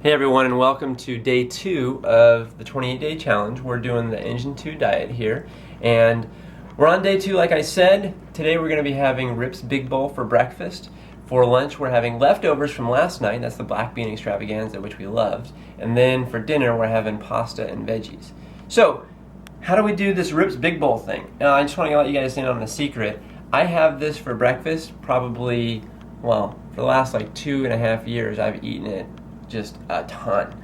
Hey everyone, and welcome to day 2 of the 28-day challenge. We're doing the Engine 2 diet here, and we're on day 2 like I said. Today we're going to be having Rip's Big Bowl for breakfast. For lunch we're having leftovers from last night, that's the Black Bean Extravaganza, which we loved. And then for dinner we're having pasta and veggies. So, how do we do this Rip's Big Bowl thing? I just want to let you guys in on a secret. I have this for breakfast probably, well, for the last like 2.5 years I've eaten it just a ton.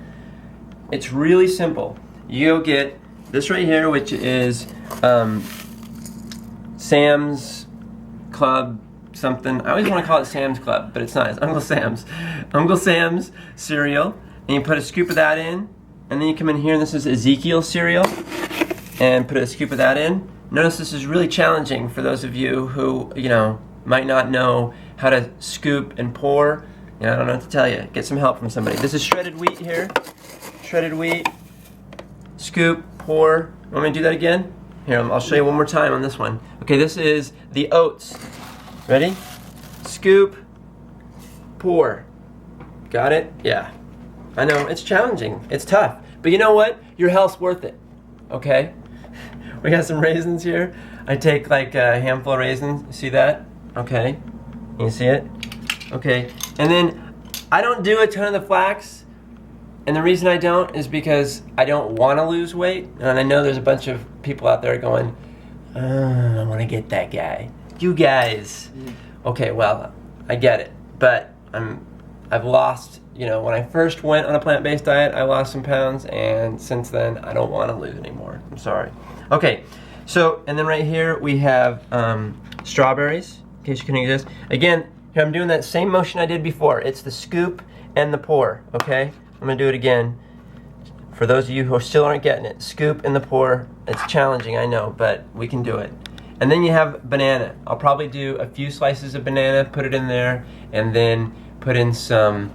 It's really simple. You go get this right here, which is Sam's Club something. I always want to call it Sam's Club, but it's not. It's Uncle Sam's. Uncle Sam's cereal. And you put a scoop of that in, and then you come in here, and this is Ezekiel cereal, and put a scoop of that in. Notice this is really challenging for those of you who, might not know how to scoop and pour. I don't know what to tell you. Get some help from somebody. This is shredded wheat here. Shredded wheat. Scoop, pour. Want me to do that again? Here, I'll show you one more time on this one. Okay, this is the oats. Ready? Scoop, pour. Got it? Yeah. I know, it's challenging. It's tough. But you know what? Your health's worth it. Okay? We got some raisins here. I take like a handful of raisins. See that? Okay. You see it? Okay. And then I don't do a ton of the flax, and the reason I don't is because I don't want to lose weight, and I know there's a bunch of people out there going, I want to get that guy. You guys. Okay, well, I get it, but I've lost, when I first went on a plant-based diet, I lost some pounds, and since then, I don't want to lose anymore. I'm sorry. Okay, so, and then right here, we have strawberries, in case you couldn't exist. Again, here I'm doing that same motion I did before. It's the scoop and the pour, okay? I'm gonna do it again. For those of you who still aren't getting it, scoop and the pour. It's challenging, I know, but we can do it. And then you have banana. I'll probably do a few slices of banana, put it in there, and then put in some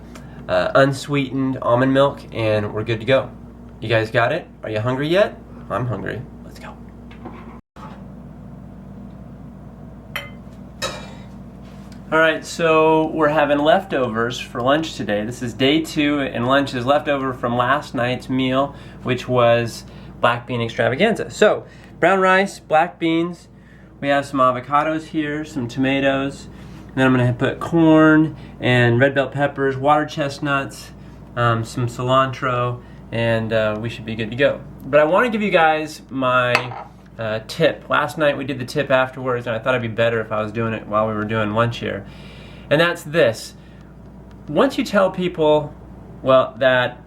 unsweetened almond milk, and we're good to go. You guys got it? Are you hungry yet? I'm hungry. Let's go. Alright, so we're having leftovers for lunch today. This is day 2, and lunch is leftover from last night's meal, which was Black Bean Extravaganza. So, brown rice, black beans, we have some avocados here, some tomatoes, and then I'm going to put corn and red bell peppers, water chestnuts, some cilantro, and we should be good to go. But I want to give you guys my tip. Last night we did the tip afterwards, and I thought it'd be better if I was doing it while we were doing lunch here. And that's this. Once you tell people, well, that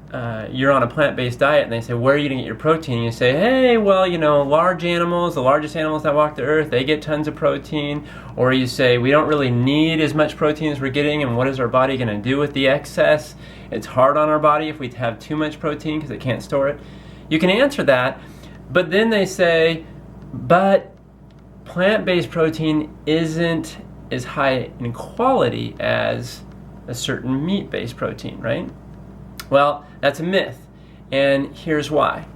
you're on a plant-based diet, and they say, where are you going to get your protein? And you say, hey, well, large animals, the largest animals that walk the earth, they get tons of protein. Or you say, we don't really need as much protein as we're getting, and what is our body going to do with the excess? It's hard on our body if we have too much protein because it can't store it. You can answer that, but then they say, but plant-based protein isn't as high in quality as a certain meat-based protein, right? Well, that's a myth, and here's why.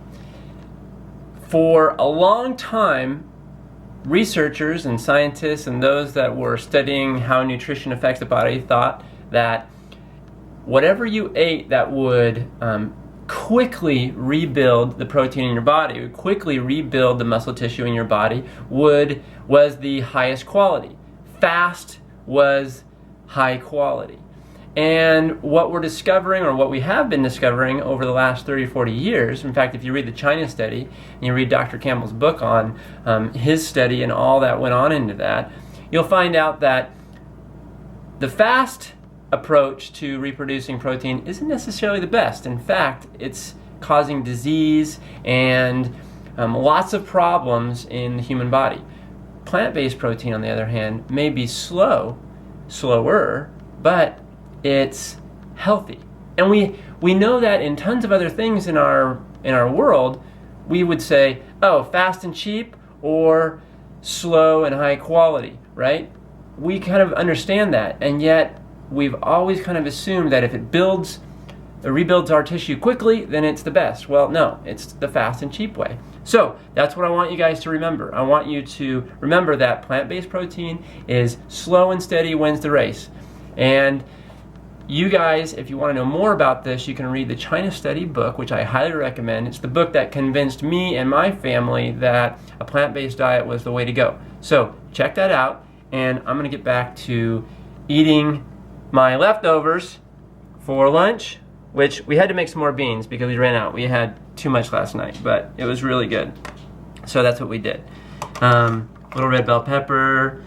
For a long time, researchers and scientists and those that were studying how nutrition affects the body thought that whatever you ate that would quickly rebuild the protein in your body, would quickly rebuild the muscle tissue in your body, was the highest quality. Fast was high quality. And what we're discovering, or what we have been discovering over the last 30 or 40 years, in fact, if you read the China study, and you read Dr. Campbell's book on his study and all that went on into that, you'll find out that the fast approach to reproducing protein isn't necessarily the best. In fact, it's causing disease and lots of problems in the human body. Plant-based protein, on the other hand, may be slower, but it's healthy. And we know that in tons of other things in our world, we would say, oh, fast and cheap or slow and high quality, right? We kind of understand that, and yet we've always kind of assumed that if it rebuilds our tissue quickly, then it's the best. Well, no, it's the fast and cheap way. So that's what I want you guys to remember. I want you to remember that plant-based protein is slow and steady wins the race. And you guys, if you want to know more about this, you can read the China Study book, which I highly recommend. It's the book that convinced me and my family that a plant-based diet was the way to go. So check that out, and I'm going to get back to eating my leftovers for lunch, which we had to make some more beans because we ran out. We had too much last night, but it was really good. So that's what we did. Little red bell pepper.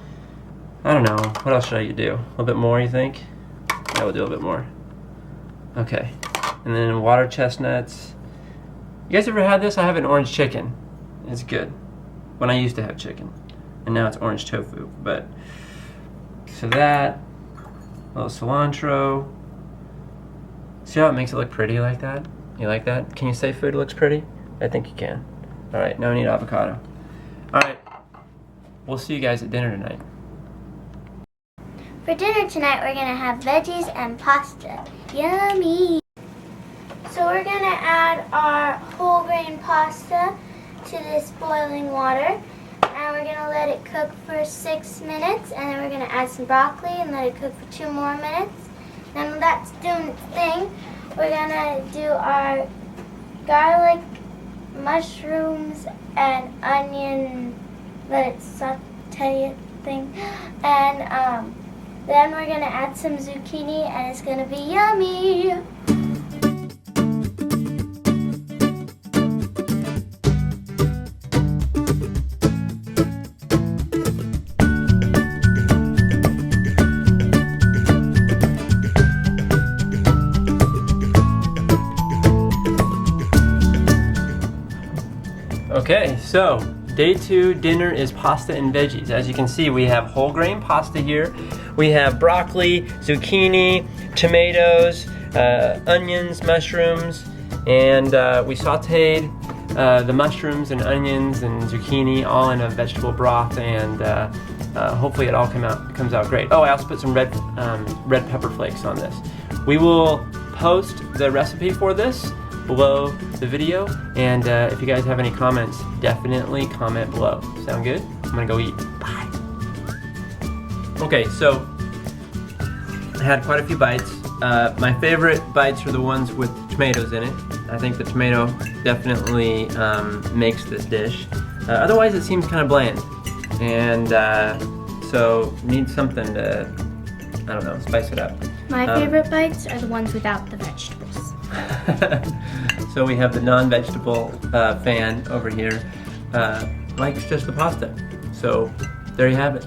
I don't know. What else should I do? A little bit more, you think? Yeah, we'll do a little bit more. Okay. And then water chestnuts. You guys ever had this? I have an orange chicken. It's good. When I used to have chicken. And now it's orange tofu. But so that. A little cilantro. See how it makes it look pretty like that? You like that? Can you say food looks pretty? I think you can. Alright, now we need avocado. Alright. We'll see you guys at dinner tonight. For dinner tonight, we're going to have veggies and pasta. Yummy! So we're going to add our whole grain pasta to this boiling water. And we're going to let it cook for 6 minutes. And then we're going to add some broccoli and let it cook for 2 more minutes. And when that's doing its thing, we're going to do our garlic, mushrooms, and onion, let it saute thing. And then we're going to add some zucchini, and it's going to be yummy! Okay, so day 2 dinner is pasta and veggies. As you can see, we have whole grain pasta here. We have broccoli, zucchini, tomatoes, onions, mushrooms, and we sauteed the mushrooms and onions and zucchini all in a vegetable broth, and hopefully it all comes out great. Oh, I also put some red pepper flakes on this. We will post the recipe for this below the video, and if you guys have any comments, definitely comment below. Sound good? I'm gonna go eat. Bye. Okay, so I had quite a few bites. My favorite bites are the ones with tomatoes in it. I think the tomato definitely makes this dish. Otherwise it seems kind of bland, and so need something to, I don't know, spice it up. My favorite bites are the ones without the vegetables. So we have the non-vegetable fan over here, likes just the pasta. So there you have it.